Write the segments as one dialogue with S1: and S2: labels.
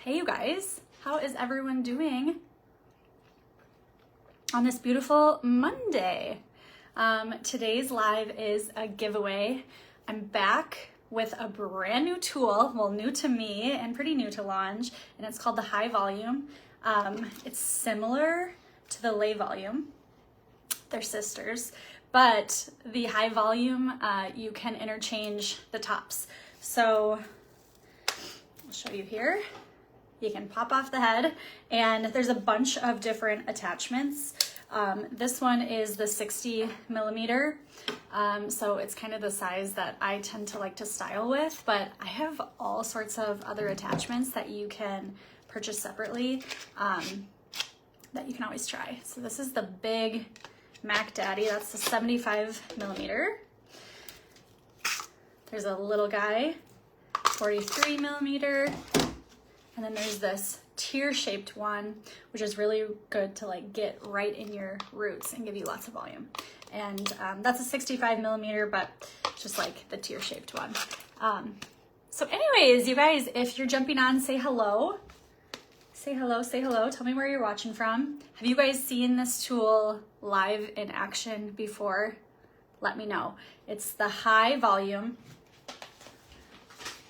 S1: Hey you guys, how is everyone doing on this beautiful Monday? Today's live is a giveaway. I'm back with a brand new tool, well, new to me and pretty new to Lange, and it's called the High Volume. It's similar to the Lay Volume. They're sisters, but the High Volume, you can interchange the tops. So I'll show you here. You can pop off the head, and there's a bunch of different attachments. This one is the 60 millimeter, so it's kind of the size that I tend to like to style with, but I have all sorts of other attachments that you can purchase separately that you can always try. So this is the big Mac Daddy, that's the 75 millimeter. There's a little guy, 43 millimeter. And then there's this tear-shaped one, which is really good to like get right in your roots and give you lots of volume. And that's a 65 millimeter, but just like the tear-shaped one. So anyways, you guys, if you're jumping on, say hello. Say hello, say hello. Tell me where you're watching from. Have you guys seen this tool live in action before? Let me know. It's the High Volume.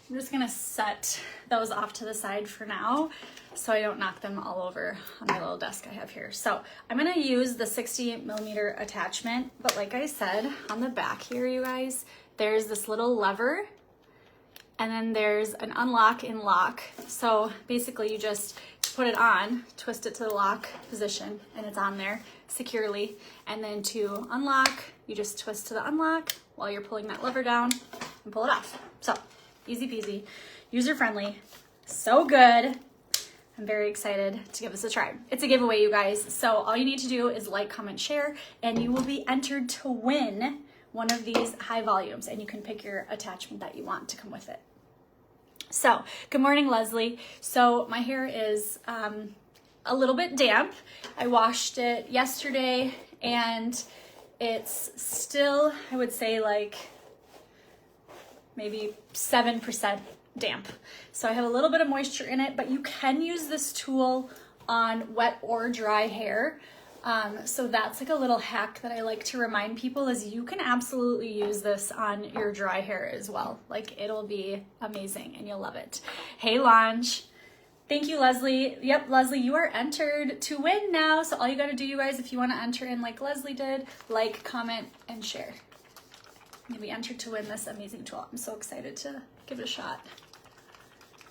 S1: I'm just gonna set those off to the side for now so I don't knock them all over on my little desk I have here. So I'm gonna use the 60 millimeter attachment, but like I said, on the back here, you guys, there's this little lever and then there's an unlock and lock. So basically you just put it on, twist it to the lock position, and it's on there securely. And then to unlock, you just twist to the unlock while you're pulling that lever down and pull it off. So easy peasy, user friendly, so good. I'm very excited to give this a try. It's a giveaway, you guys. So all you need to do is like, comment, share, and you will be entered to win one of these High Volumes, and you can pick your attachment that you want to come with it. So good morning, Leslie. So my hair is a little bit damp. I washed it yesterday and it's still, I would say, like maybe 7% damp. So I have a little bit of moisture in it, but you can use this tool on wet or dry hair. So that's like a little hack that I like to remind people is you can absolutely use this on your dry hair as well. Like it'll be amazing and you'll love it. Hey, Lange. Thank you, Leslie. Yep, Leslie, you are entered to win now. So all you gotta do, you guys, if you wanna enter in like Leslie did, like, comment, and share. You'll be entered to win this amazing tool. I'm so excited to give it a shot.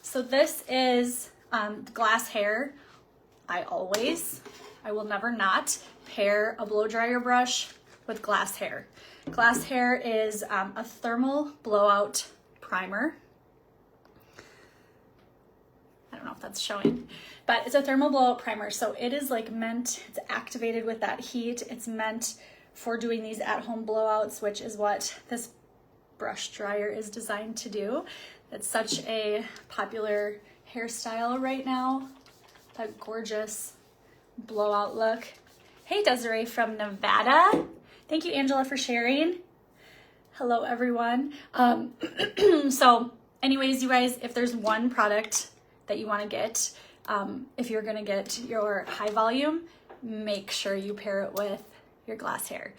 S1: So this is glass hair. I will never not pair a blow dryer brush with glass hair. Glass hair is a thermal blowout primer. I don't know if that's showing, but it's a thermal blowout primer. So it is like meant, it's activated with that heat. It's meant for doing these at-home blowouts, which is what this brush dryer is designed to do. It's such a popular hairstyle right now. That gorgeous blowout look. Hey, Desiree from Nevada. Thank you, Angela, for sharing. Hello, everyone. So anyways, you guys, if there's one product that you want to get, if you're going to get your High Volume, make sure you pair it with your glass hair.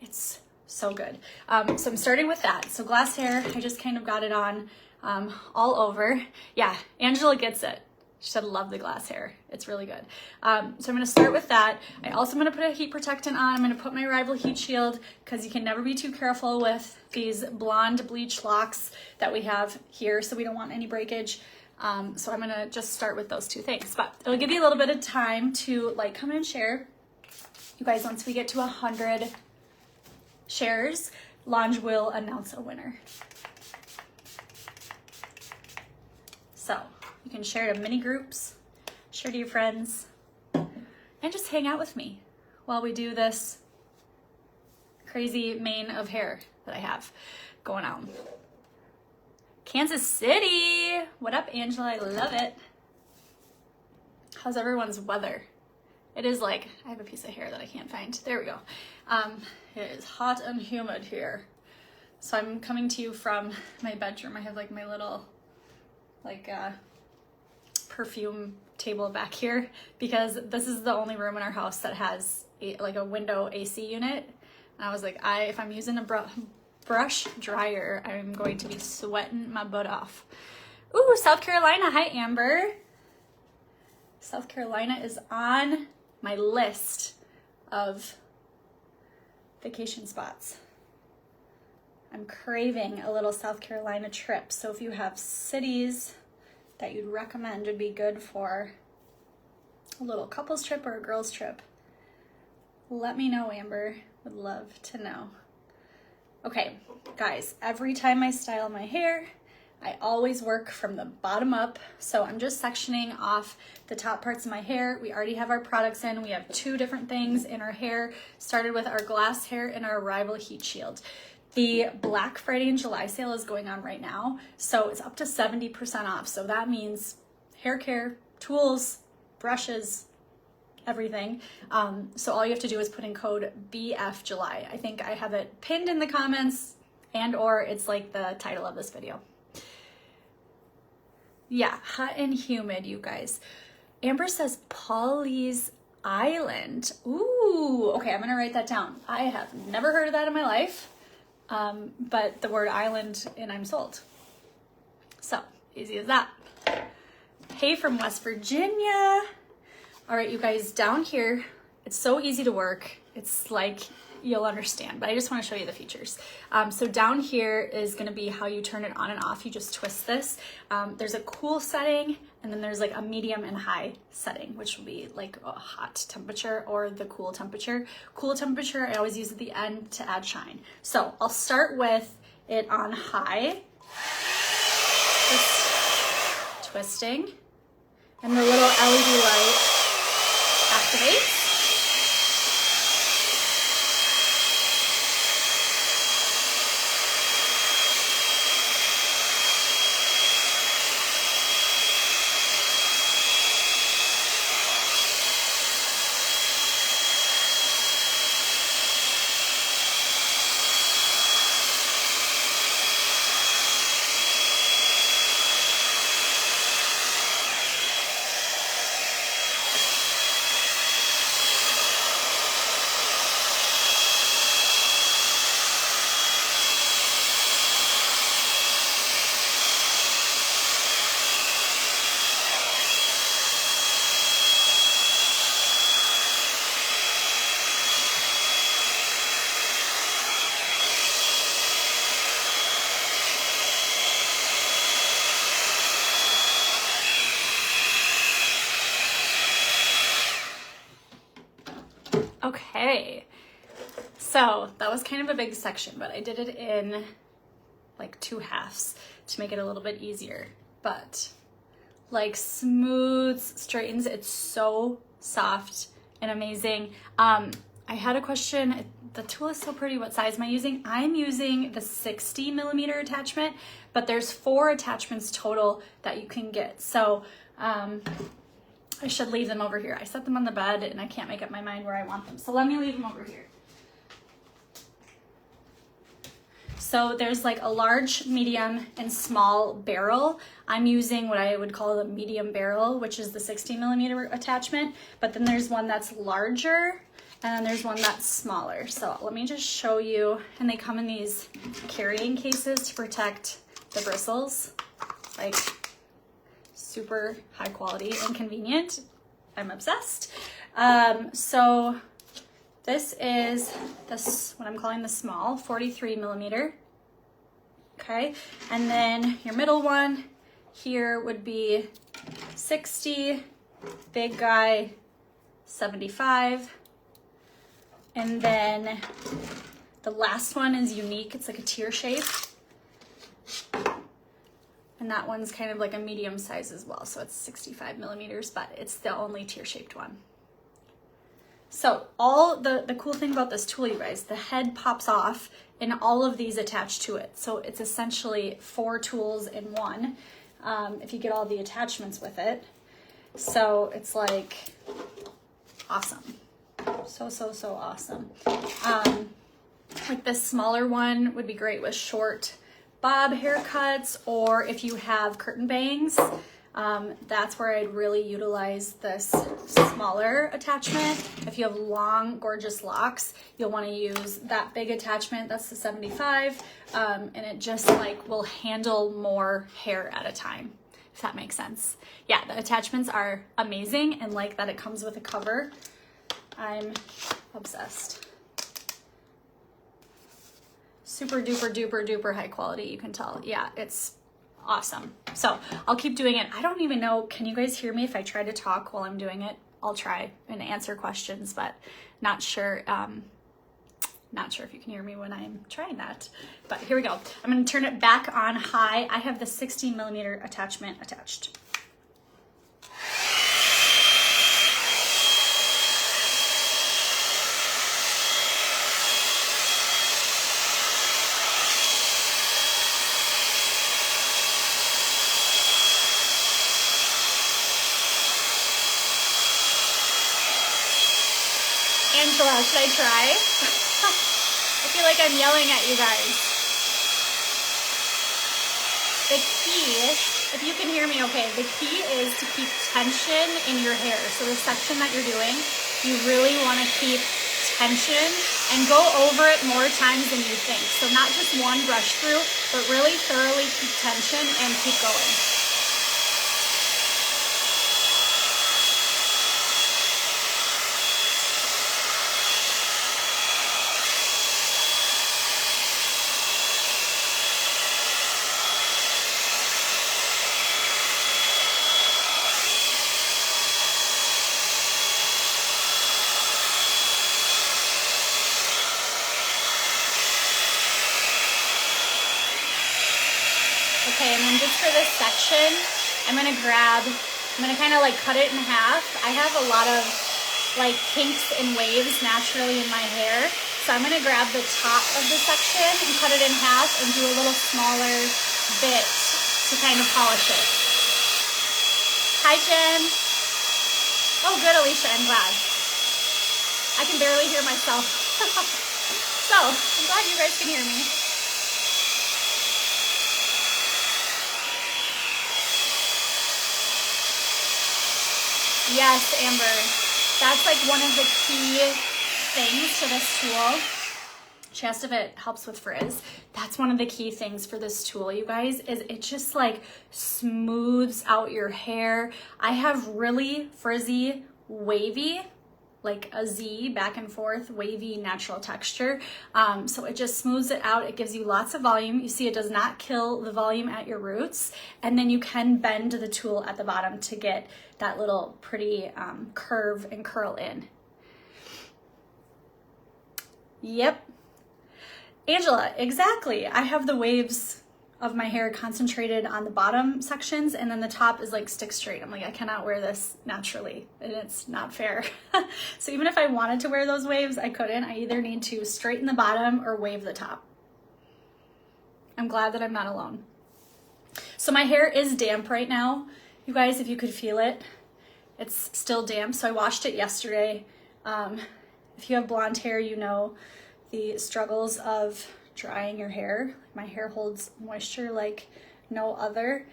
S1: It's so good. So I'm starting with that. So glass hair, I just kind of got it on all over. Yeah, Angela gets it. She said, love the glass hair. It's really good. So I'm gonna start with that. I also am gonna put a heat protectant on. I'm gonna put my Rival Heat Shield because you can never be too careful with these blonde bleach locks that we have here. So we don't want any breakage. So I'm gonna just start with those two things, but it'll give you a little bit of time to like, comment, and share. You guys, once we get to 100 shares, Lange will announce a winner. So you can share to mini groups, share to your friends, and just hang out with me while we do this crazy mane of hair that I have going on. Kansas City. What up, Angela? I love it. How's everyone's weather? It is like, I have a piece of hair that I can't find. There we go. It is hot and humid here. So I'm coming to you from my bedroom. I have like my little, like, perfume table back here because this is the only room in our house that has like a window AC unit. And I was like, if I'm using a brush dryer, I'm going to be sweating my butt off. Ooh, South Carolina. Hi, Amber. South Carolina is on my list of vacation spots. I'm craving a little South Carolina trip. So if you have cities that you'd recommend would be good for a little couples trip or a girls trip, let me know, Amber. Would love to know. Okay, guys, every time I style my hair, I always work from the bottom up. So I'm just sectioning off the top parts of my hair. We already have our products in. We have 2 different things in our hair. Started with our glass hair and our Arrival Heat Shield. The Black Friday and July sale is going on right now. So it's up to 70% off. So that means hair care, tools, brushes, everything. So all you have to do is put in code BFJuly. I think I have it pinned in the comments or it's like the title of this video. Yeah, hot and humid, you guys. Amber says Pawleys Island. Ooh, okay, I'm gonna write that down. I have never heard of that in my life, but the word island and I'm sold. So, easy as that. Hey from West Virginia. All right, you guys, down here, it's so easy to work. It's like, you'll understand, but I just want to show you the features. So down here is going to be how you turn it on and off. You just twist this. There's a cool setting, and then there's like a medium and high setting, which will be like a hot temperature or the cool temperature. Cool temperature, I always use at the end to add shine. So I'll start with it on high, just twisting, and the little LED light activates. Okay, so that was kind of a big section, but I did it in like 2 halves to make it a little bit easier. But like smooths, straightens, it's so soft and amazing. I had a question, the tool is so pretty, what size am I using? I'm using the 60mm attachment, but there's 4 attachments total that you can get. So I should leave them over here. I set them on the bed and I can't make up my mind where I want them. So let me leave them over here. So there's like a large, medium, and small barrel. I'm using what I would call the medium barrel, which is the 60mm attachment. But then there's one that's larger and then there's one that's smaller. So let me just show you. And they come in these carrying cases to protect the bristles. Like, super high quality and convenient. I'm obsessed. So this is what I'm calling the small, 43mm. Okay, and then your middle one here would be 60, big guy 75, and then the last one is unique. It's like a tear shape. And that one's kind of like a medium size as well. So it's 65mm, but it's the only tear-shaped one. So all the cool thing about this tool, you guys, the head pops off and all of these attach to it. So it's essentially 4 tools in one, if you get all the attachments with it. So it's like awesome. So awesome. Like this smaller one would be great with short bob haircuts, or if you have curtain bangs, that's where I'd really utilize this smaller attachment. If you have long, gorgeous locks, you'll want to use that big attachment. That's the 75, and it just like will handle more hair at a time, if that makes sense. Yeah, the attachments are amazing, and like that it comes with a cover. I'm obsessed. Super duper duper duper high quality, you can tell. Yeah, it's awesome. So I'll keep doing it. I don't even know, can you guys hear me if I try to talk while I'm doing it? I'll try and answer questions, but not sure if you can hear me when I'm trying that. But here we go. I'm going to turn it back on high. I have the 60mm attachment attached. Angela, should I try? I feel like I'm yelling at you guys. The key, if you can hear me okay, the key is to keep tension in your hair. So the section that you're doing, you really want to keep tension and go over it more times than you think. So not just one brush through, but really thoroughly keep tension and keep going. Okay, and then just for this section, I'm gonna kind of like cut it in half. I have a lot of like kinks and waves naturally in my hair. So I'm gonna grab the top of the section and cut it in half and do a little smaller bit to kind of polish it. Hi, Jen. Oh, good, Alicia, I'm glad. I can barely hear myself. So, I'm glad you guys can hear me. Yes, Amber. That's like one of the key things to this tool. She asked if it helps with frizz. That's one of the key things for this tool, you guys, is it just like smooths out your hair. I have really frizzy, wavy, like a Z back and forth, wavy natural texture. So it just smooths it out. It gives you lots of volume. You see it does not kill the volume at your roots. And then you can bend the tool at the bottom to get that little pretty curve and curl in. Yep. Angela, exactly. I have the waves of my hair concentrated on the bottom sections, and then the top is like stick straight. I'm like, I cannot wear this naturally, and it's not fair. So even if I wanted to wear those waves, I couldn't. I either need to straighten the bottom or wave the top. I'm glad that I'm not alone. So my hair is damp right now. You guys, if you could feel it, it's still damp. So I washed it yesterday. If you have blonde hair, you know the struggles of drying your hair. My hair holds moisture like no other.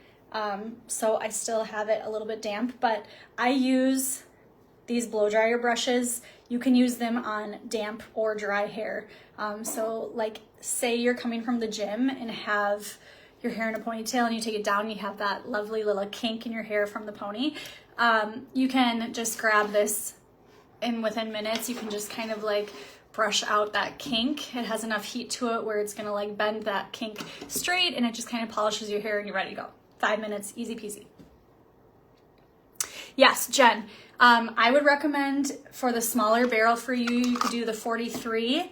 S1: So I still have it a little bit damp, but I use these blow dryer brushes. You can use them on damp or dry hair. So like say you're coming from the gym and have your hair in a ponytail and you take it down and you have that lovely little kink in your hair from the pony. You can just grab this and within minutes you can just kind of like brush out that kink. It has enough heat to it where it's gonna like bend that kink straight, and it just kind of polishes your hair and you're ready to go. 5 minutes, easy peasy. Yes, Jen, I would recommend for the smaller barrel for you, you could do the 43,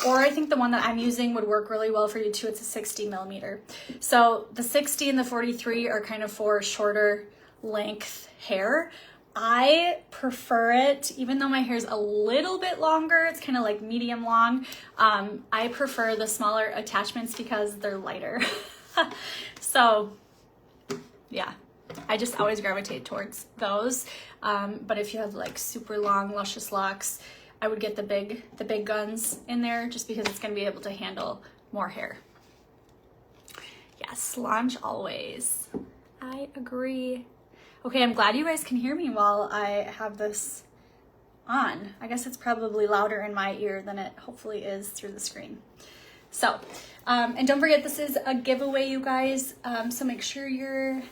S1: or I think the one that I'm using would work really well for you too. It's a 60mm. So the 60 and the 43 are kind of for shorter length hair. I prefer it, even though my hair is a little bit longer, it's kind of like medium long. I prefer the smaller attachments because they're lighter. So yeah, I just always gravitate towards those. But if you have like super long, luscious locks, I would get the big guns in there just because it's gonna be able to handle more hair. Yes, Lange always. I agree. Okay, I'm glad you guys can hear me while I have this on. I guess it's probably louder in my ear than it hopefully is through the screen. So, and don't forget, this is a giveaway, you guys. So make sure you're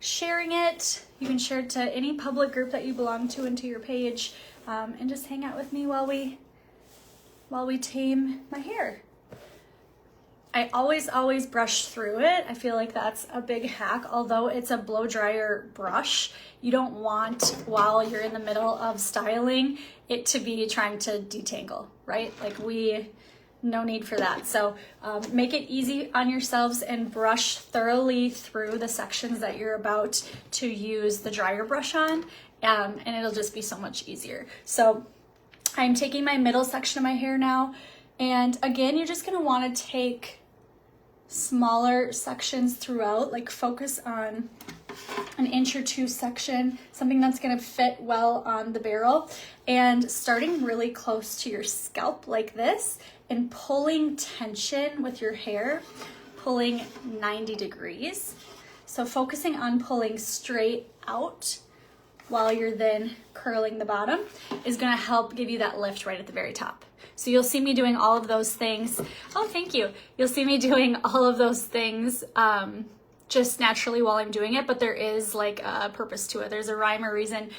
S1: sharing it. You can share it to any public group that you belong to and to your page, and just hang out with me while we tame my hair. I always brush through it. I feel like that's a big hack. Although it's a blow dryer brush, you don't want, while you're in the middle of styling, it to be trying to detangle, right? Like no need for that. So make it easy on yourselves and brush thoroughly through the sections that you're about to use the dryer brush on, and it'll just be so much easier. So I'm taking my middle section of my hair now, and again, you're just gonna wanna take smaller sections throughout, like focus on an inch or two section, something that's gonna fit well on the barrel, and starting really close to your scalp like this and pulling tension with your hair, pulling 90 degrees. So focusing on pulling straight out while you're then curling the bottom is gonna help give you that lift right at the very top. So you'll see me doing all of those things. Oh, thank you. You'll see me doing all of those things just naturally while I'm doing it, but there is like a purpose to it. There's a rhyme or reason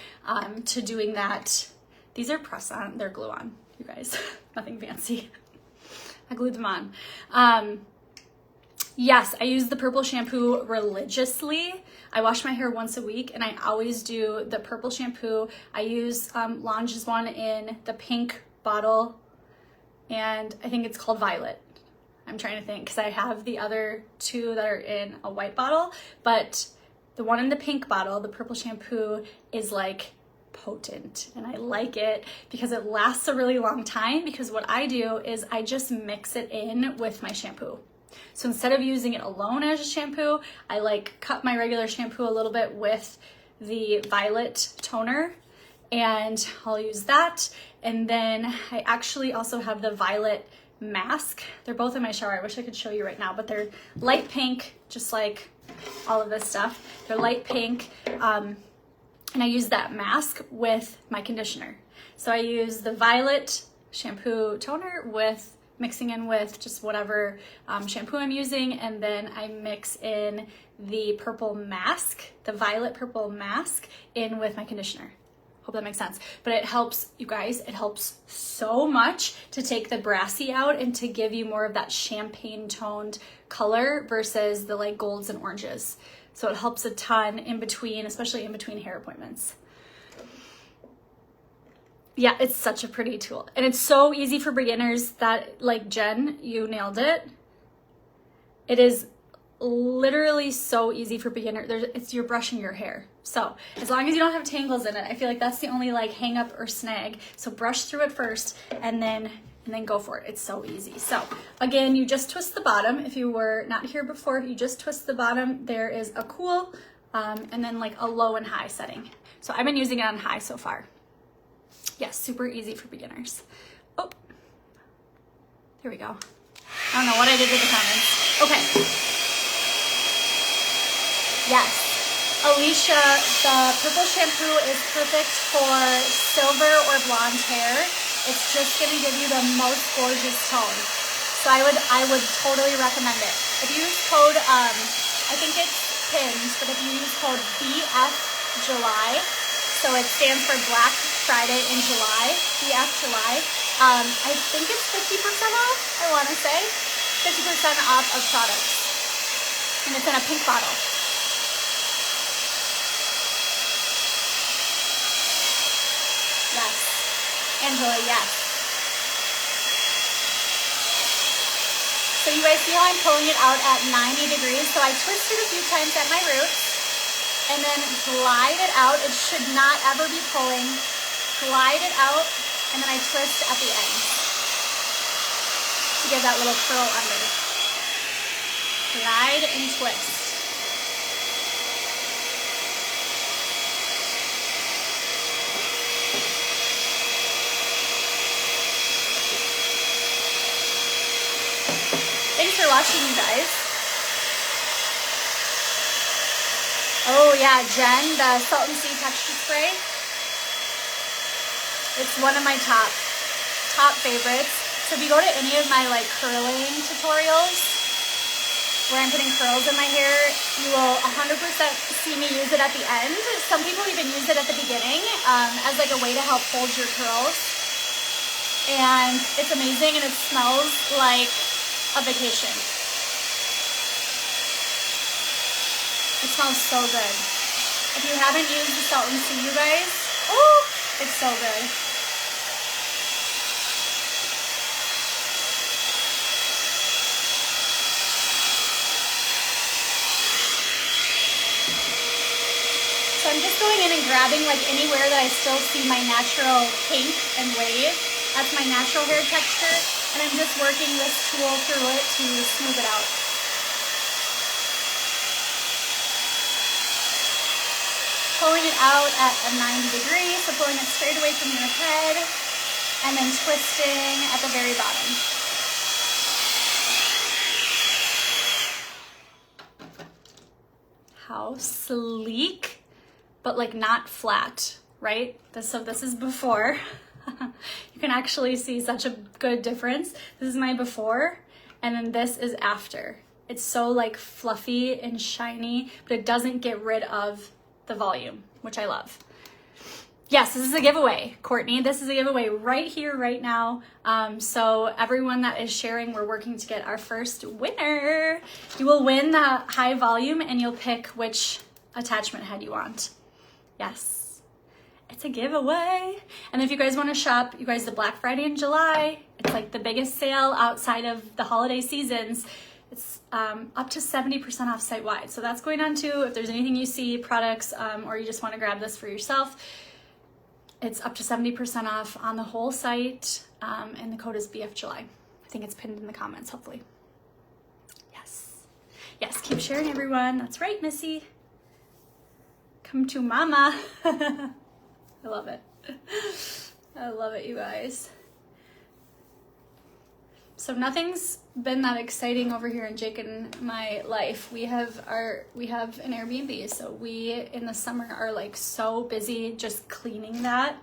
S1: to doing that. These are press on, they're glue on, you guys. Nothing fancy. I glued them on. Yes, I use the purple shampoo religiously. I wash my hair once a week, and I always do the purple shampoo. I use Lange's one in the pink bottle, and I think it's called Violet. I'm trying to think because I have the other two that are in a white bottle, but the one in the pink bottle, the purple shampoo, is like potent, and I like it because it lasts a really long time, because what I do is I just mix it in with my shampoo. So instead of using it alone as a shampoo, I like cut my regular shampoo a little bit with the Violet toner, and I'll use that. And then I actually also have the Violet mask. They're both in my shower. I wish I could show you right now, but they're light pink, just like all of this stuff. They're light pink, and I use that mask with my conditioner. So I use the Violet shampoo toner with mixing in with just whatever shampoo I'm using, and then I mix in the purple mask, the Violet purple mask, in with my conditioner. Hope that makes sense. But it helps, you guys, it helps so much to take the brassy out and to give you more of that champagne toned color versus the like golds and oranges. So it helps a ton in between, especially in between hair appointments. Yeah, it's such a pretty tool. And it's so easy for beginners that, like Jen, you nailed it. It is literally so easy for beginners. You're brushing your hair. So as long as you don't have tangles in it, I feel like that's the only like hang up or snag. So brush through it first and then go for it. It's so easy. So again, you just twist the bottom. If you were not here before, you just twist the bottom. There is a cool and then like a low and high setting. So I've been using it on high so far. Yes, super easy for beginners. Oh, there we go. I don't know what I did with the comments. Okay. Yes. Alicia, the purple shampoo is perfect for silver or blonde hair. It's just gonna give you the most gorgeous tone. So I would totally recommend it. If you use code, I think it's pinned, but if you use code BF July, so it stands for Black Friday in July, BF July, I think it's 50% off, I wanna say. 50% off of products. And it's in a pink bottle. Yes. Angela, yes. So you guys see how I'm pulling it out at 90 degrees? So I twisted a few times at my roots and then glide it out. It should not ever be pulling. Glide it out, and then I twist at the end to give that little curl under. Glide and twist. Thanks for watching, you guys. Oh yeah, Jen, the Salt and Sea Texture Spray. It's one of my top favorites. So if you go to any of my like curling tutorials where I'm putting curls in my hair, you will 100% see me use it at the end. Some people even use it at the beginning as like a way to help hold your curls. And it's amazing, and it smells like a vacation. It smells so good. If you haven't used the Salt and Sea, you guys, oh, it's so good. So I'm just going in and grabbing like anywhere that I still see my natural kink and wave. That's my natural hair texture. And I'm just working this tool through it to smooth it out. Pulling it out at a 90 degrees, so pulling it straight away from your head, and then twisting at the very bottom. How sleek, but like not flat, right? So this is before. You can actually see such a good difference. This is my before, and then this is after. It's so like fluffy and shiny, but it doesn't get rid of the volume, which I love. Yes, this is a giveaway, Courtney. This is a giveaway right here, right now. So everyone that is sharing, we're working to get our first winner. You will win the high volume, and you'll pick which attachment head you want. Yes, it's a giveaway. And if you guys want to shop, you guys, the Black Friday in July, it's like the biggest sale outside of the holiday seasons. It's up to 70% off site-wide. So that's going on too. If there's anything you see, products, or you just want to grab this for yourself, it's up to 70% off on the whole site. And the code is BFJuly. I think it's pinned in the comments, hopefully. Yes. Yes, keep sharing, everyone. That's right, Missy. Come to mama. I love it. I love it, you guys. So nothing's been that exciting over here in Jake and my life. We have an Airbnb, so we in the summer are like so busy just cleaning that.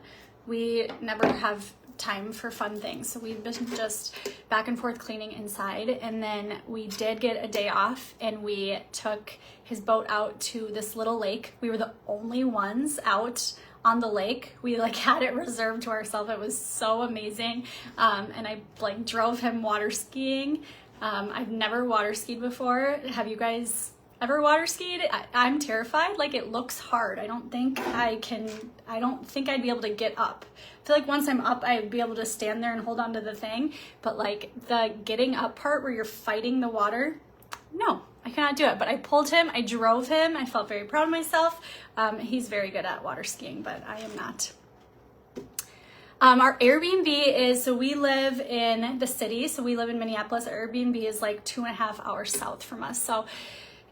S1: We never have time for fun things. So we've been just back and forth cleaning inside, and then we did get a day off and we took his boat out to this little lake. We were the only ones out on the lake. We like had it reserved to ourselves. It was so amazing. And I like drove him water skiing. I've never water skied before. Have you guys ever water skied? I'm terrified. Like, it looks hard. I don't think I'd be able to get up. I feel like once I'm up, I'd be able to stand there and hold on to the thing. But like the getting up part where you're fighting the water, no, I cannot do it. But I pulled him, I drove him. I felt very proud of myself. He's very good at water skiing, but I am not. Our Airbnb is, so we live in the city. So we live in Minneapolis. Our Airbnb is like 2.5 hours south from us. So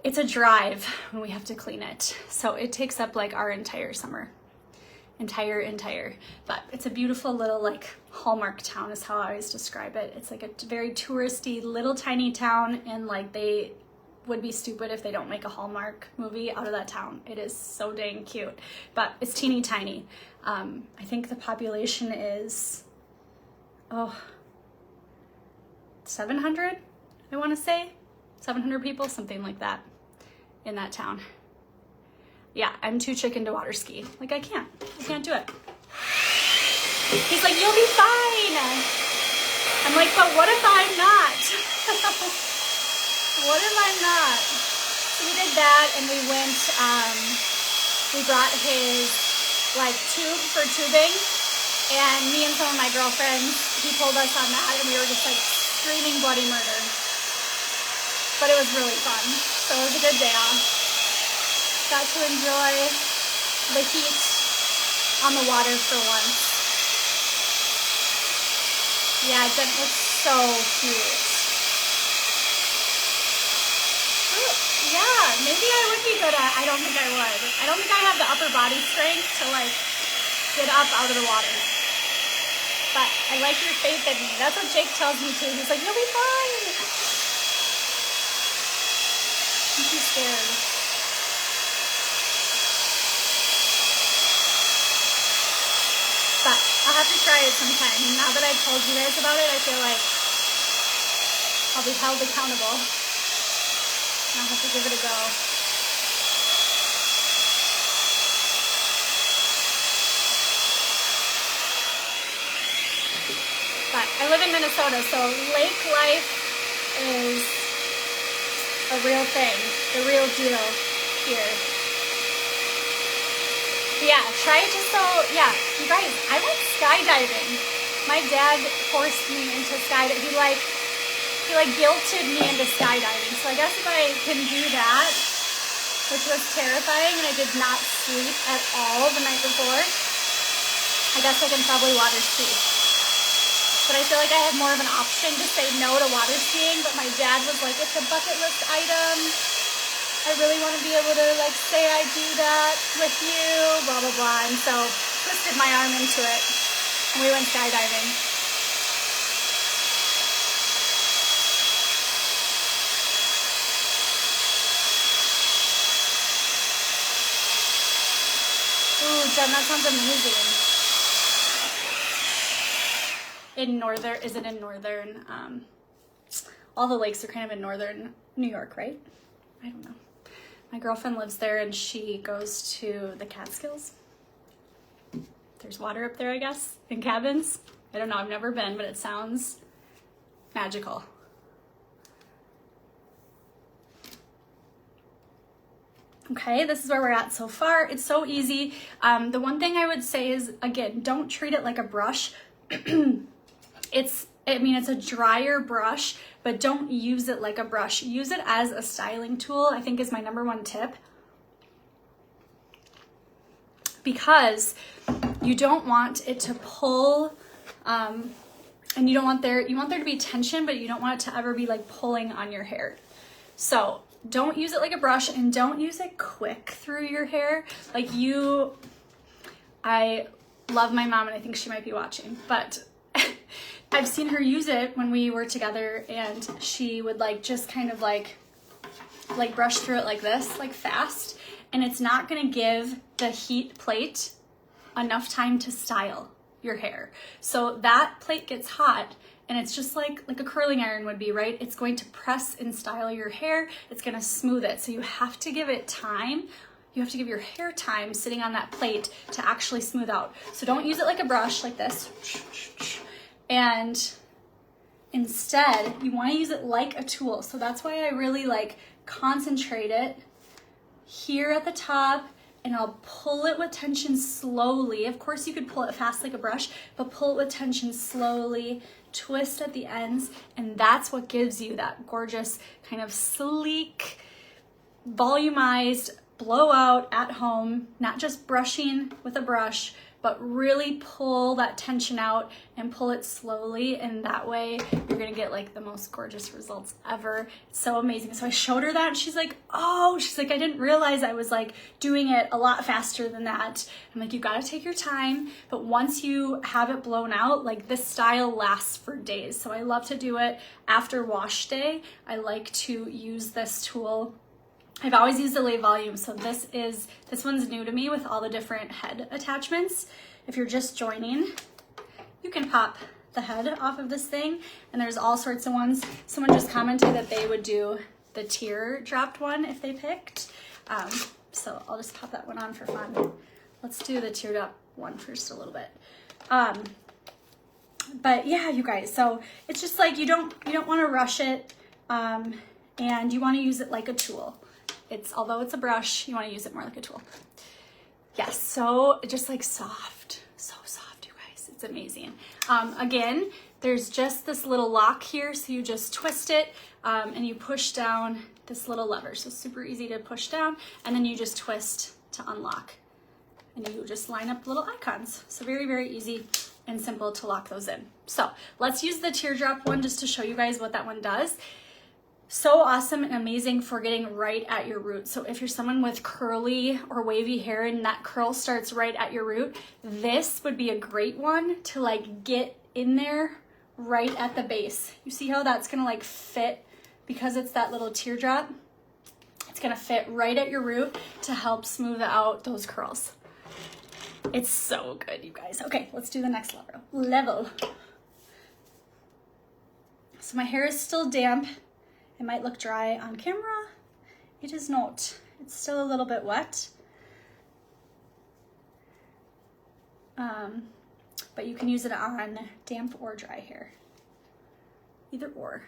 S1: it's a drive when we have to clean it. So it takes up like our entire summer. Entire. But it's a beautiful little like Hallmark town is how I always describe it. It's like a very touristy little tiny town, and like they would be stupid if they don't make a Hallmark movie out of that town. It is so dang cute, but it's teeny tiny. I think the population is 700, I want to say 700 people, something like that in that town. Yeah, I'm too chicken to water ski. Like, I can't do it. He's like, you'll be fine. I'm like, but what if I'm not? What if I'm not? So we did that, and we went, we brought his like tube for tubing, and me and some of my girlfriends, he pulled us on that, and we were just like screaming bloody murder. But it was really fun. So it was a good day off. Got to enjoy the heat on the water for once. Yeah, Jen looks so cute. Ooh, yeah, maybe I would be good at, I don't think I would. I don't think I have the upper body strength to like get up out of the water. But I like your faith in me. That's what Jake tells me too. He's like, you'll be fine. I'm too scared. sometime. And now that I've told you guys about it, I feel like I'll be held accountable. I'll have to give it a go. But I live in Minnesota, so lake life is a real thing, the real deal here. But yeah, try it just so, yeah, you guys, I went skydiving. My dad forced me into skydiving. He guilted me into skydiving. So I guess if I can do that, which was terrifying, and I did not sleep at all the night before, I guess I can probably water ski. But I feel like I have more of an option to say no to water skiing, but my dad was like, it's a bucket list item. I really want to be able to like say I do that with you, blah, blah, blah. And so twisted my arm into it and we went skydiving. Ooh, Jen, that sounds amazing. All the lakes are kind of in northern New York, right? I don't know. My girlfriend lives there and she goes to the Catskills. There's water up there, I guess, in cabins. I don't know, I've never been, but it sounds magical. Okay, this is where we're at so far. It's so easy. The one thing I would say is, again, don't treat it like a brush. It's a drier brush, but don't use it like a brush. Use it as a styling tool, I think is my number one tip. Because you don't want it to pull, and you want there to be tension, but you don't want it to ever be like pulling on your hair. So don't use it like a brush and don't use it quick through your hair. I love my mom and I think she might be watching, but I've seen her use it when we were together and she would just kind of brush through it like this, fast, and it's not gonna give the heat plate enough time to style your hair. So that plate gets hot and it's just like a curling iron would be, right? It's going to press and style your hair. It's gonna smooth it. So you have to give it time. You have to give your hair time sitting on that plate to actually smooth out. So don't use it like a brush like this. And instead, you want to use it like a tool. So that's why I really concentrate it here at the top, and I'll pull it with tension slowly. Of course, you could pull it fast like a brush, but pull it with tension slowly, twist at the ends, and that's what gives you that gorgeous kind of sleek, volumized blowout at home, not just brushing with a brush, but really pull that tension out and pull it slowly, and that way you're gonna get the most gorgeous results ever. It's so amazing. So I showed her that and she's like, oh, I didn't realize I was doing it a lot faster than that. I'm like, you gotta take your time, but once you have it blown out, this style lasts for days. So I love to do it after wash day. I like to use this tool. I've always used the Lay Volume, so this one's new to me with all the different head attachments. If you're just joining, you can pop the head off of this thing, and there's all sorts of ones. Someone just commented that they would do the teardropped one if they picked. So I'll just pop that one on for fun. Let's do the teardrop one first a little bit. But yeah, you guys, so it's just you don't want to rush it, and you want to use it like a tool. Although it's a brush, you want to use it more like a tool. Yes, so just soft, so soft, you guys. It's amazing. Again, there's just this little lock here, so you just twist it and you push down this little lever. So super easy to push down, and then you just twist to unlock. And you just line up little icons. So very, very easy and simple to lock those in. So let's use the teardrop one just to show you guys what that one does. So awesome and amazing for getting right at your root. So if you're someone with curly or wavy hair and that curl starts right at your root, this would be a great one to get in there right at the base. You see how that's gonna fit, because it's that little teardrop? It's gonna fit right at your root to help smooth out those curls. It's so good, you guys. Okay, let's do the next level. So my hair is still damp. It might look dry on camera. It is not. It's still a little bit wet. But you can use it on damp or dry hair. Either or.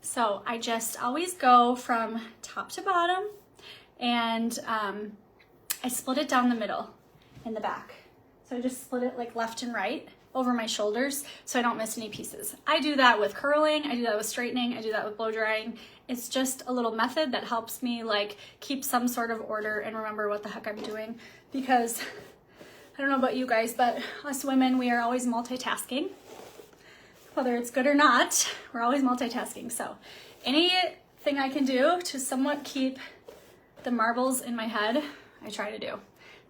S1: So I just always go from top to bottom, and I split it down the middle in the back. So I just split it like left and right over my shoulders so I don't miss any pieces. I do that with curling, I do that with straightening, I do that with blow drying. It's just a little method that helps me like keep some sort of order and remember what the heck I'm doing, because I don't know about you guys, but us women, we are always multitasking. Whether it's good or not, we're always multitasking. So anything I can do to somewhat keep the marbles in my head, I try to do.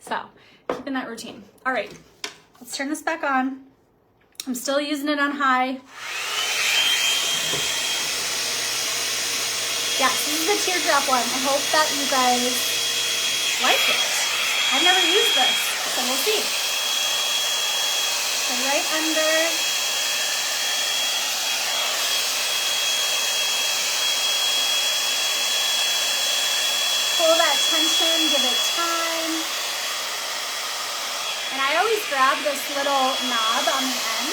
S1: So keeping that routine. All right, let's turn this back on. I'm still using it on high. Yes, this is the teardrop one. I hope that you guys like it. I've never used this, so we'll see. So right under. Pull that tension, give it time. And I always grab this little knob on the end.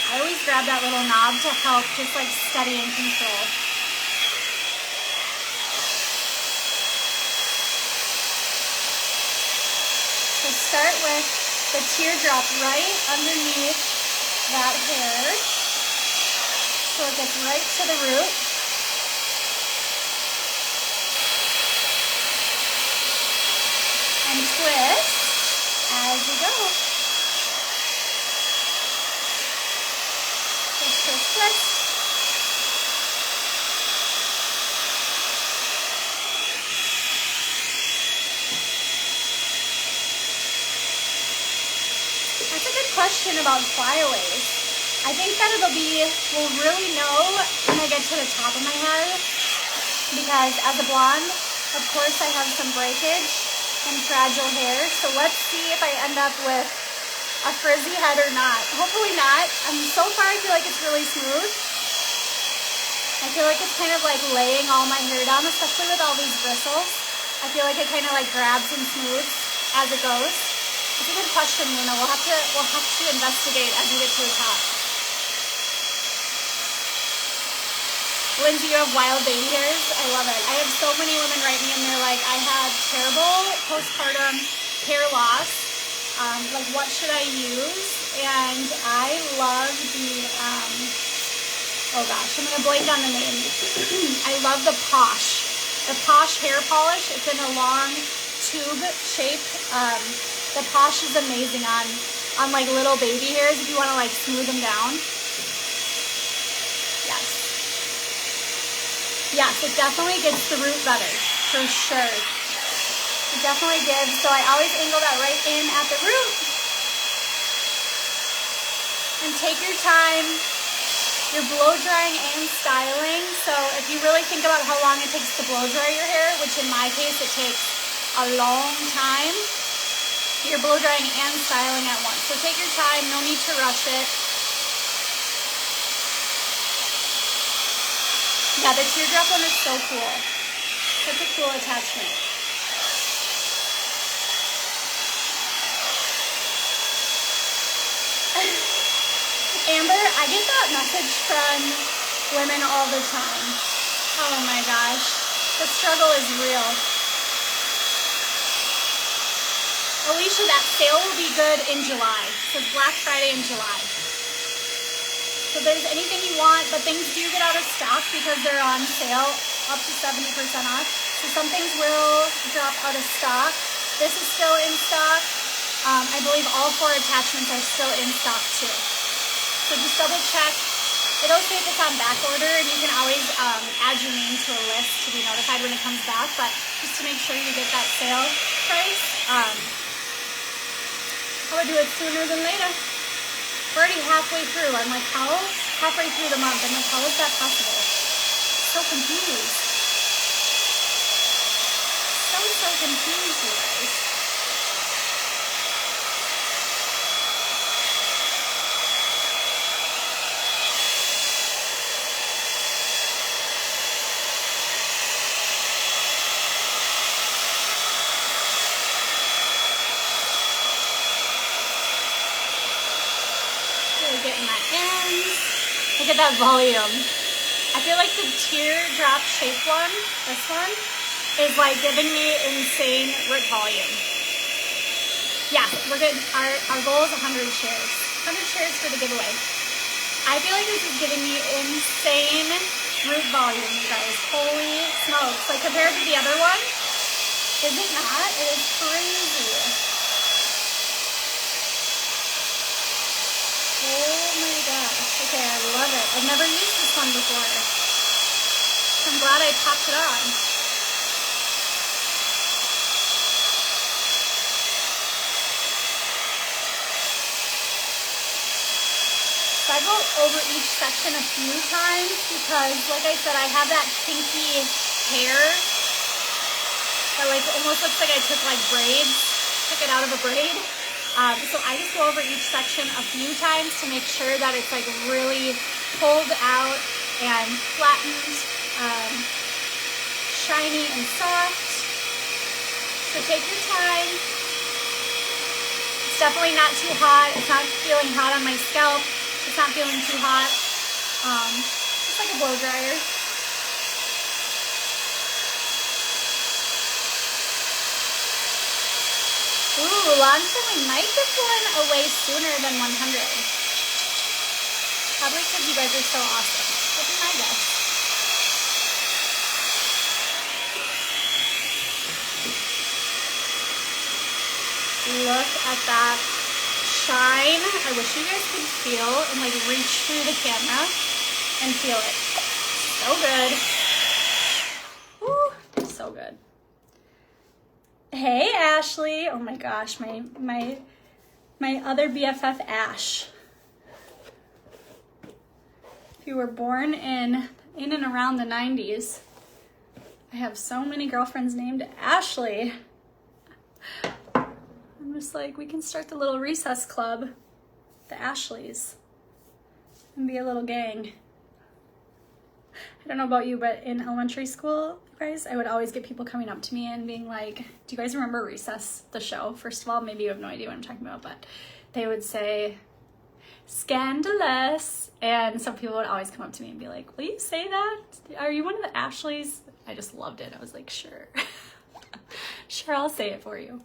S1: I always grab that little knob to help just like steady and control. So start with the teardrop right underneath that hair. So it gets right to the root. And twist as you go. Twist, twist, twist. That's a good question about flyaways. I think that we'll really know when I get to the top of my head, because as a blonde, of course I have some breakage and fragile hair, so let's see if I end up with a frizzy head or not. Hopefully not. So far I feel like it's really smooth. I feel like it's kind of like laying all my hair down, especially with all these bristles. I feel like it kind of like grabs and smooths as it goes. It's a good question, Luna. We'll have to investigate as we get to the top. Lindsay, you have wild baby hairs. I love it. I have so many women write me and they're like, I had terrible postpartum hair loss. Like, what should I use? And I love the, oh gosh, I'm gonna blank on the name. I love the Posh hair polish. It's in a long tube shape. The Posh is amazing on like little baby hairs if you want to like smooth them down. Yes, it definitely gets the root better, for sure. It definitely gives, so I always angle that right in at the root. And take your time. You're blow drying and styling, so if you really think about how long it takes to blow dry your hair, which in my case it takes a long time, you're blow drying and styling at once. So take your time, no need to rush it. Yeah, the teardrop one is so cool. Such a cool attachment. Amber, I get that message from women all the time. Oh my gosh. The struggle is real. Alicia, that sale will be good in July. So Black Friday in July. So if there's anything you want, but things do get out of stock because they're on sale up to 70% off. So some things will drop out of stock. This is still in stock. I believe all 4 attachments are still in stock too. So just double check. It'll say if it's on back order, and you can always add your name to a list to be notified when it comes back, but just to make sure you get that sale price, I would do it sooner than later. We're already halfway through. I'm like, halfway through the month. I'm like, how is that possible? So confused. so confused, you guys. Getting that in. Look at that volume. I feel like the teardrop shape one, this one, is like giving me insane root volume. Yeah, we're good. Our goal is 100 shares. 100 shares for the giveaway. I feel like this is giving me insane root volume, you guys. Holy smokes. Like compared to the other one, is it not? It is crazy. Oh my gosh. Okay, I love it. I've never used this one before. I'm glad I popped it on. So I go over each section a few times because, like I said, I have that kinky hair that like almost looks like I took like braids, took it out of a braid. So I just go over each section a few times to make sure that it's like really pulled out and flattened, shiny and soft. So take your time. It's definitely not too hot. It's not feeling hot on my scalp. It's not feeling too hot. Just like a blow dryer. Ooh, Lange said we might give one away sooner than 100. Probably because you guys are so awesome. That'd be my guess. Look at that shine. I wish you guys could feel and like reach through the camera and feel it. So good. Ooh, so good. Hey, Ashley. Oh my gosh, my other BFF, Ash. If you were born in and around the 90s, I have so many girlfriends named Ashley. I'm just like, we can start the little recess club, the Ashleys, and be a little gang. I don't know about you, but in elementary school, guys, I would always get people coming up to me and being like, do you guys remember Recess, the show? First of all, maybe you have no idea what I'm talking about, but they would say, scandalous. And some people would always come up to me and be like, will you say that? Are you one of the Ashleys? I just loved it. I was like, sure. Sure, I'll say it for you.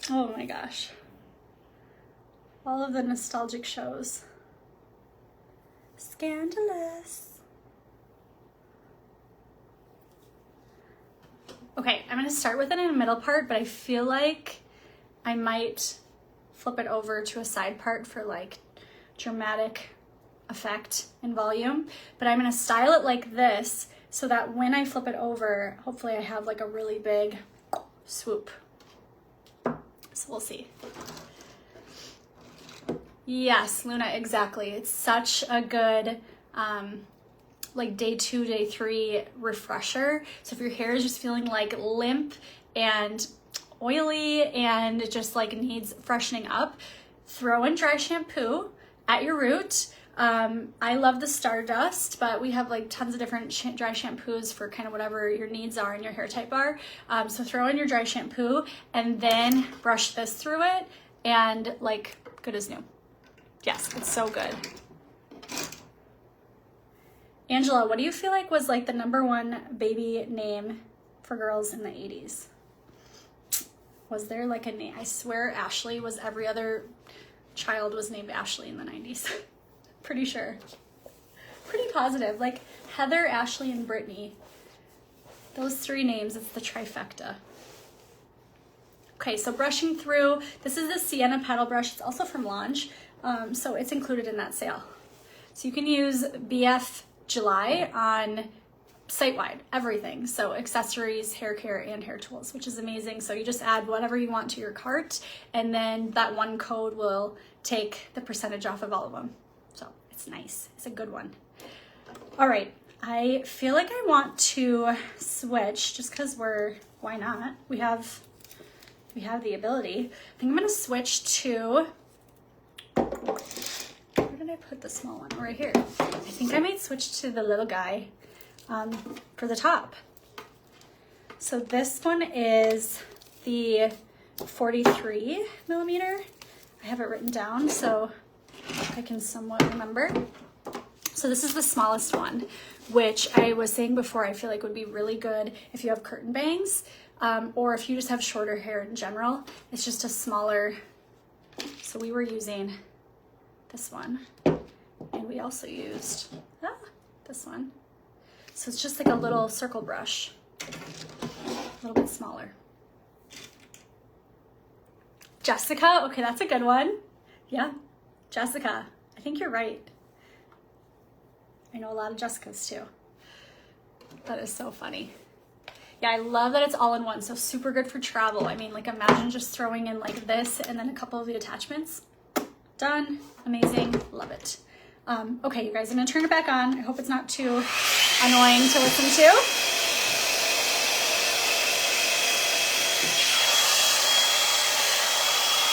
S1: Oh my gosh. All of the nostalgic shows. Scandalous. Okay, I'm gonna start with it in the middle part, but I feel like I might flip it over to a side part for like dramatic effect and volume. But I'm gonna style it like this so that when I flip it over, hopefully I have like a really big swoop. So we'll see. Yes, Luna, exactly. It's such a good like day 2, day 3 refresher. So if your hair is just feeling like limp and oily and just like needs freshening up, throw in dry shampoo at your root. I love the Stardust, but we have like tons of different dry shampoos for kind of whatever your needs are and your hair type are. So throw in your dry shampoo and then brush this through it and like good as new. Yes, it's so good. Angela, what do you feel like was like the #1 baby name for girls in the 80s? Was there like a name? I swear Ashley was, every other child was named Ashley in the 90s. Pretty sure. Pretty positive. Like Heather, Ashley, and Brittany. Those 3 names, it's the trifecta. Okay, so brushing through. This is the Sienna paddle brush. It's also from Lange, so it's included in that sale. So you can use BF July on site-wide, everything. So accessories, hair care, and hair tools, which is amazing. So you just add whatever you want to your cart, and then that one code will take the percentage off of all of them. So it's nice. It's a good one. All right. I feel like I want to switch just because why not? We have the ability. I think I'm gonna switch to, where did I put the small one? Right here. I think I might switch to the little guy for the top. So this one is the 43 millimeter. I have it written down so I can somewhat remember. So this is the smallest one, which I was saying before, I feel like would be really good if you have curtain bangs, or if you just have shorter hair in general. It's just a smaller, so we were using this one, and we also used this one. So it's just like a little circle brush, a little bit smaller. Jessica, okay, that's a good one. Yeah, Jessica, I think you're right. I know a lot of Jessicas too. That is so funny. Yeah, I love that it's all in one, so super good for travel. I mean, like imagine just throwing in like this and then a couple of the attachments. Done, amazing, love it. Okay, you guys, I'm gonna turn it back on. I hope it's not too annoying to listen to.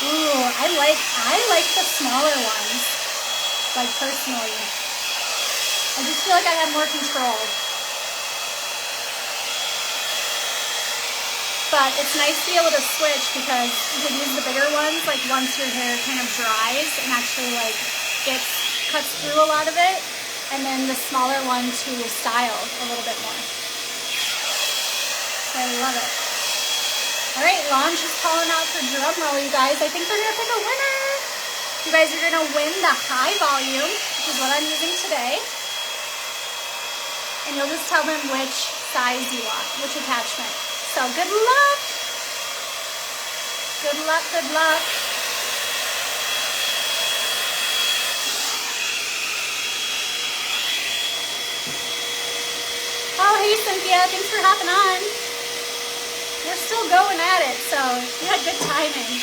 S1: Ooh, I like the smaller ones, like personally. I just feel like I have more control. But it's nice to be able to switch because you can use the bigger ones like once your hair kind of dries and actually like cuts through a lot of it, and then the smaller one to style a little bit more. So I love it. All right, Lange is calling out for drum roll, you guys. I think they're gonna pick a winner. You guys are gonna win the high volume, which is what I'm using today. And you'll just tell them which size you want, which attachment. So good luck. Good luck, good luck. Oh, hey Cynthia, thanks for hopping on. We're still going at it, so you had good timing.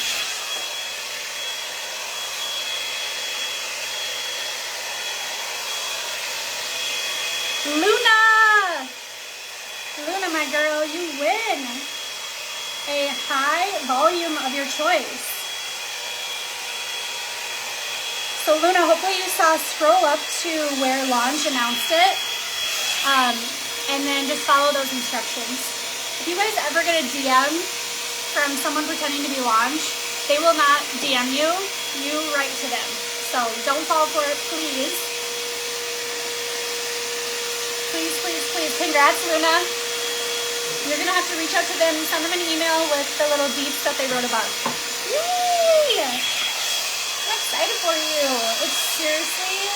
S1: Luna, my girl, you win a high volume of your choice. So Luna, hopefully you saw scroll up to where Lange announced it, and then just follow those instructions. If you guys ever get a DM from someone pretending to be Lange, they will not DM you, you write to them. So don't fall for it, please. Please, please, please. Congrats, Luna. You're gonna have to reach out to them, send them an email with the little deets that they wrote about. Yay! I'm excited for you. It's seriously,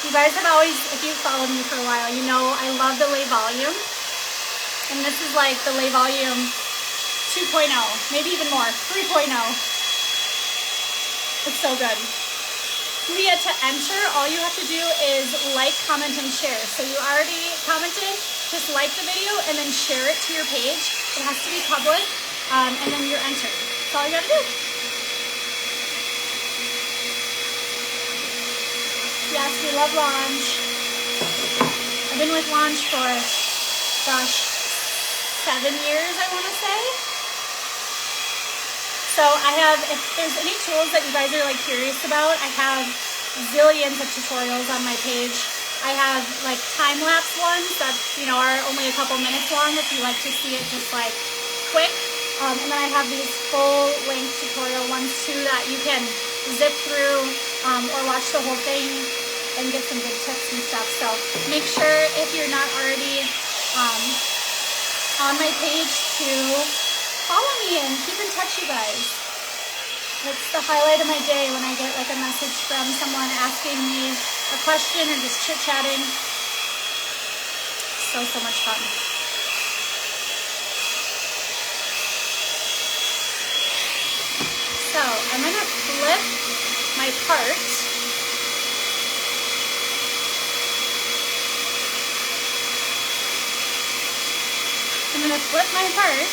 S1: you guys have always, if you've followed me for a while, you know I love the lay volume. And this is like the lay volume 2.0, maybe even more, 3.0. It's so good. Leah, to enter, all you have to do is like, comment, and share. So you already commented, just like the video and then share it to your page. It has to be public, and then you're entered. That's all you gotta do. Yes, we love Lange. I've been with Lange for, gosh, 7 years, I wanna say. So I have, if there's any tools that you guys are like curious about, I have zillions of tutorials on my page. I have like time-lapse ones that, you know, are only a couple minutes long if you like to see it just like quick. And then I have these full-length tutorial ones too that you can zip through or watch the whole thing and get some good tips and stuff. So make sure if you're not already on my page to follow me and keep in touch, you guys. It's the highlight of my day when I get like a message from someone asking me a question or just chit-chatting. So much fun. So I'm gonna flip my part. I'm gonna flip my part.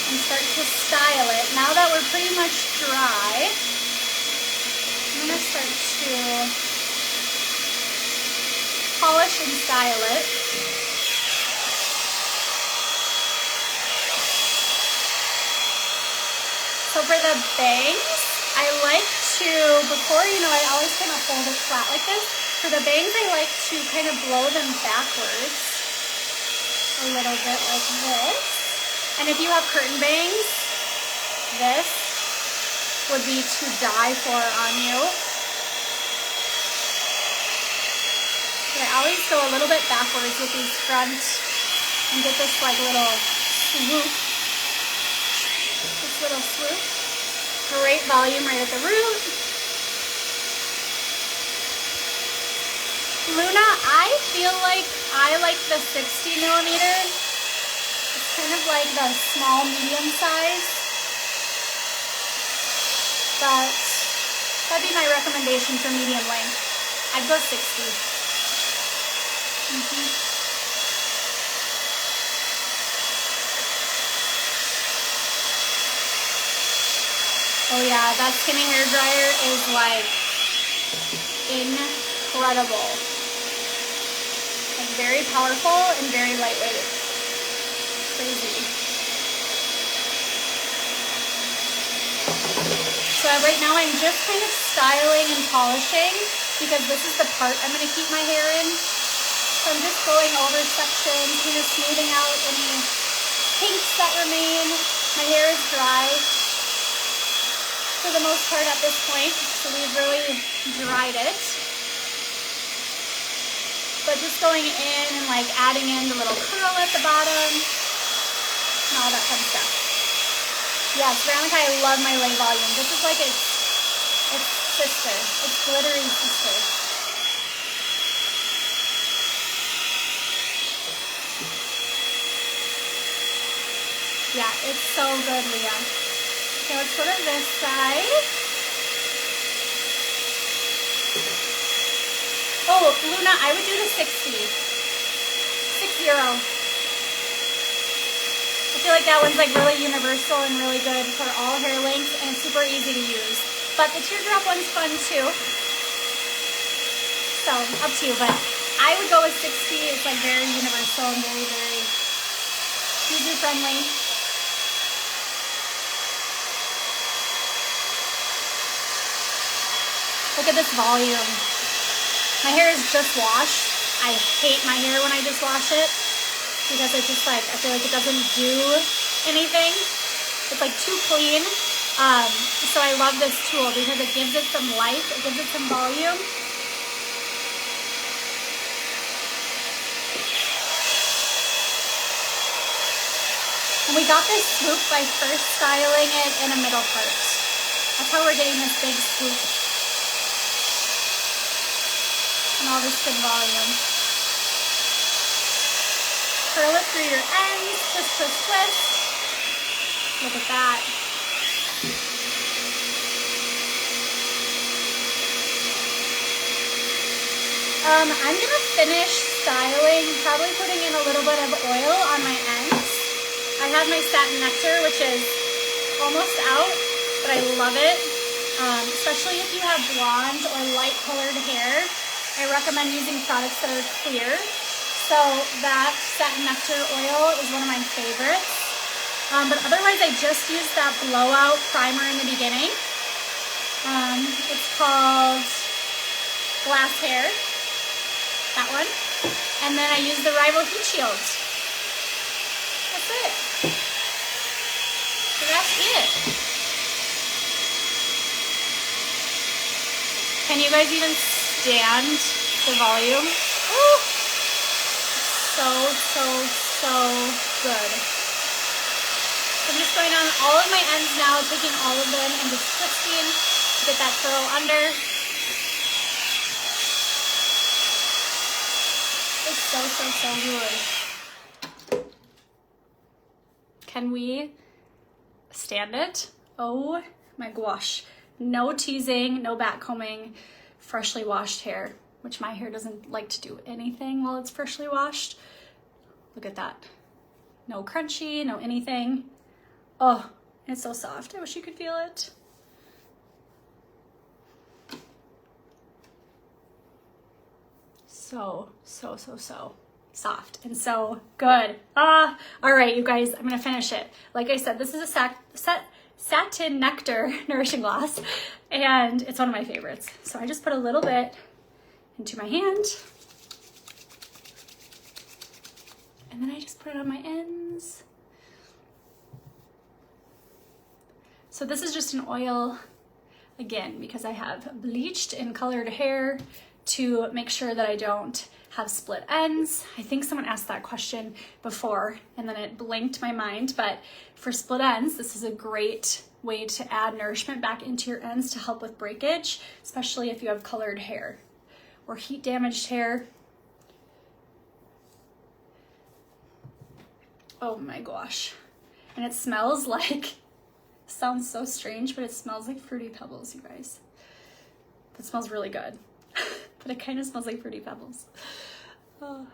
S1: And start to style it. Now that we're pretty much dry, start to polish and style it. So for the bangs, I like to, before, you know, I always kind of hold it flat like this. For the bangs, I like to kind of blow them backwards a little bit like this. And if you have curtain bangs, this would be to die for on you. But I always go a little bit backwards with these front and get this like little swoop. This little swoop. Great volume right at the root. Luna, I feel like I like the 60 millimeter. It's kind of like the small, medium size. But that'd be my recommendation for medium length. I'd go 60. Oh yeah, that skinny hair dryer is like incredible. Like very powerful and very lightweight. Crazy. So right now I'm just kind of styling and polishing because this is the part I'm going to keep my hair in. So I'm just going over sections, kind of smoothing out any kinks that remain. My hair is dry for the most part at this point, so we've really dried it. But just going in and like adding in the little curl at the bottom and all that fun stuff. Yes, Veronica, I love my lay volume. This is like its sister, its glittery sister. Yeah, it's so good, Leah. Okay, let's go to this side. Oh, Luna, I would do the 60. 60. I feel like that one's like really universal and really good for all hair lengths and it's super easy to use. But the teardrop one's fun too. So, up to you, but I would go with 60. It's like very universal and very, very user friendly. Look at this volume. My hair is just washed. I hate my hair when I just wash it because it just like, I feel like it doesn't do anything. It's like too clean. So I love this tool because it gives it some life, it gives it some volume. And we got this swoop by first styling it in a middle part. That's how we're getting this big swoop. And all this good volume. Curl it through your ends, twist, twist, twist. Look at that. I'm gonna finish styling, probably putting in a little bit of oil on my ends. I have my satin nectar, which is almost out, but I love it. Especially if you have blonde or light colored hair. I recommend using products that are clear. So that satin nectar oil is one of my favorites. But otherwise I just use that blowout primer in the beginning. It's called Glass Hair, that one. And then I use the Rival Heat Shield. That's it. So that's it. Can you guys even stand the volume? Ooh. So good. So I'm just going on all of my ends now, taking all of them and just twisting to get that curl under. It's so good. Can we stand it? Oh my gosh. No teasing, no back combing, freshly washed hair, which my hair doesn't like to do anything while it's freshly washed. Look at that. No crunchy, no anything. Oh, it's so soft. I wish you could feel it. so soft and so good. All right, you guys, I'm gonna finish it. Like I said, this is a satin nectar nourishing gloss, and it's one of my favorites. So I just put a little bit into my hand, and then I just put it on my ends. So this is just an oil, again, because I have bleached and colored hair to make sure that I don't have split ends. I think someone asked that question before and then it blinked my mind, but for split ends, this is a great way to add nourishment back into your ends to help with breakage, especially if you have colored hair or heat damaged hair. Oh my gosh. And it smells like, sounds so strange, but it smells like Fruity Pebbles, you guys. It smells really good, but it kind of smells like Fruity Pebbles. Oh.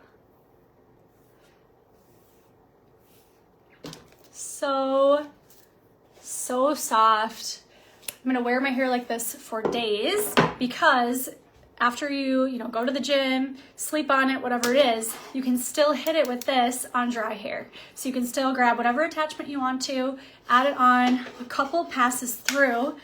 S1: So soft. I'm gonna wear my hair like this for days because after you go to the gym, sleep on it, whatever it is, you can still hit it with this on dry hair. So you can still grab whatever attachment you want to, add it on, a couple passes through,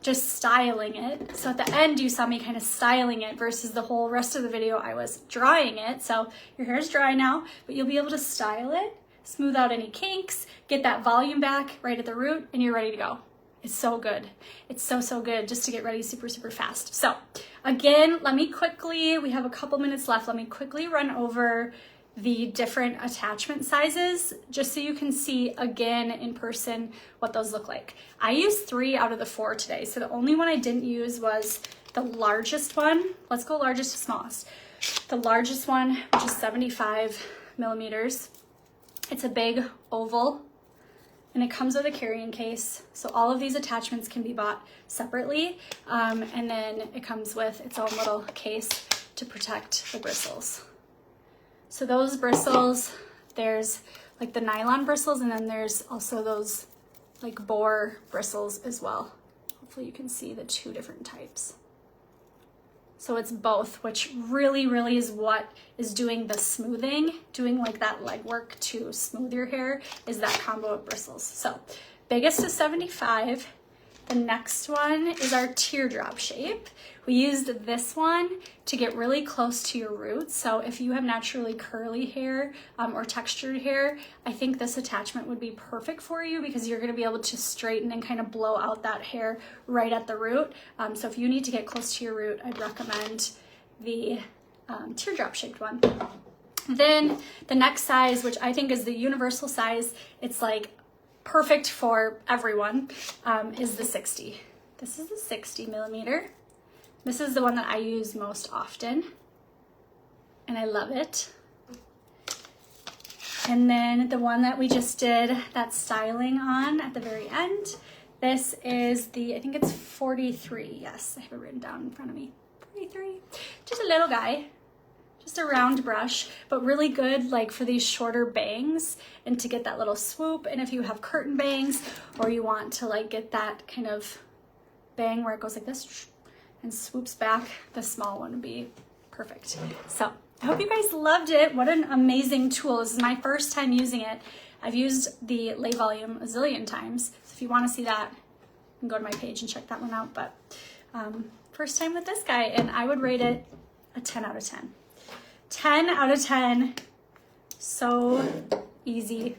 S1: just styling it. So at the end, you saw me kind of styling it versus the whole rest of the video, I was drying it. So your hair is dry now, but you'll be able to style it, smooth out any kinks, get that volume back right at the root, and you're ready to go. It's so good. It's so good just to get ready super fast. So again, let me quickly, we have a couple minutes left. Let me quickly run over the different attachment sizes just so you can see again in person what those look like. I used 3 out of the 4 today. So the only one I didn't use was the largest one. Let's go largest to smallest. The largest one, which is 75 millimeters. It's a big oval. And it comes with a carrying case. So all of these attachments can be bought separately. And then it comes with its own little case to protect the bristles. So those bristles, there's like the nylon bristles, and then there's also those like boar bristles as well. Hopefully you can see the 2 different types. So it's both, which really is what is doing the smoothing, doing like that legwork to smooth your hair, is that combo of bristles. So biggest is 75. The next one is our teardrop shape. We used this one to get really close to your roots. So if you have naturally curly hair or textured hair, I think this attachment would be perfect for you because you're gonna be able to straighten and kind of blow out that hair right at the root. So if you need to get close to your root, I'd recommend the teardrop shaped one. Then the next size, which I think is the universal size, it's like perfect for everyone, is the 60. This is the 60 millimeter. This is the one that I use most often, and I love it. And then the one that we just did that styling on at the very end, this is the, I think it's 43. Yes, I have it written down in front of me. 43. Just a little guy. Just a round brush, but really good like for these shorter bangs and to get that little swoop. And if you have curtain bangs or you want to like get that kind of bang where it goes like this and swoops back, the small one would be perfect. So I hope you guys loved it. What an amazing tool. This is my first time using it. I've used the Lay Volume a zillion times. So if you want to see that, you can go to my page and check that one out. But first time with this guy, and I would rate it a 10 out of 10. 10 out of 10. So easy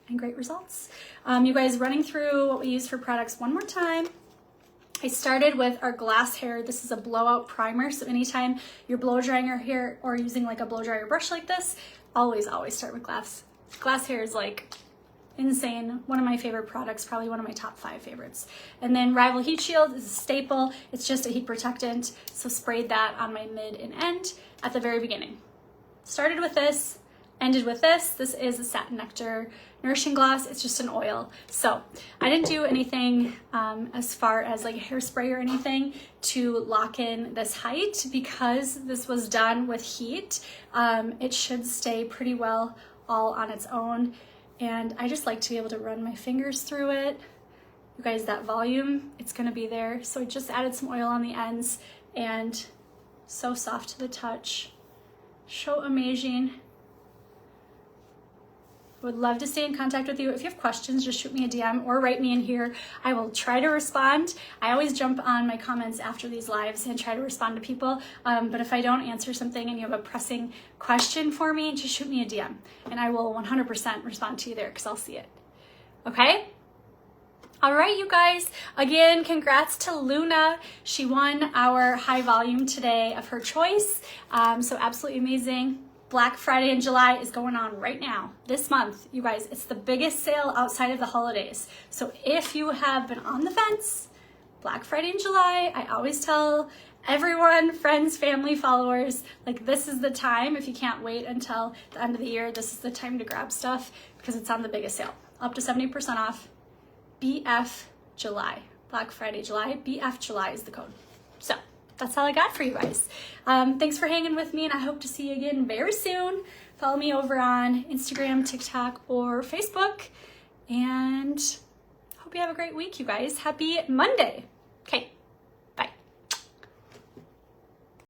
S1: and great results. You guys, running through what we use for products one more time. I started with our glass hair. This is a blowout primer. So anytime you're blow drying your hair or using like a blow dryer brush like this, always start with glass. Glass hair is like insane. One of my favorite products, probably one of my top 5 favorites. And then Rival Heat Shield is a staple. It's just a heat protectant. So sprayed that on my mid and end at the very beginning. Started with this, ended with this. This is a Satin Nectar Nourishing Gloss. It's just an oil. So I didn't do anything as far as like hairspray or anything to lock in this height because this was done with heat. It should stay pretty well all on its own. And I just like to be able to run my fingers through it. You guys, that volume, it's gonna be there. So I just added some oil on the ends and so soft to the touch. So amazing. Would love to stay in contact with you. If you have questions, just shoot me a DM or write me in here. I will try to respond. I always jump on my comments after these lives and try to respond to people. But if I don't answer something and you have a pressing question for me, just shoot me a DM and I will 100% respond to you there because I'll see it. Okay? All right, you guys. Again, congrats to Luna. She won our high volume today of her choice. So absolutely amazing. Black Friday in July is going on right now, this month. You guys, it's the biggest sale outside of the holidays. So if you have been on the fence, Black Friday in July, I always tell everyone, friends, family, followers, like this is the time. If you can't wait until the end of the year, this is the time to grab stuff because it's on the biggest sale. Up to 70% off. BF July. Black Friday July. BF July is the code. So that's all I got for you guys. Thanks for hanging with me, and I hope to see you again very soon. Follow me over on Instagram, TikTok, or Facebook. And hope you have a great week, you guys. Happy Monday. Okay.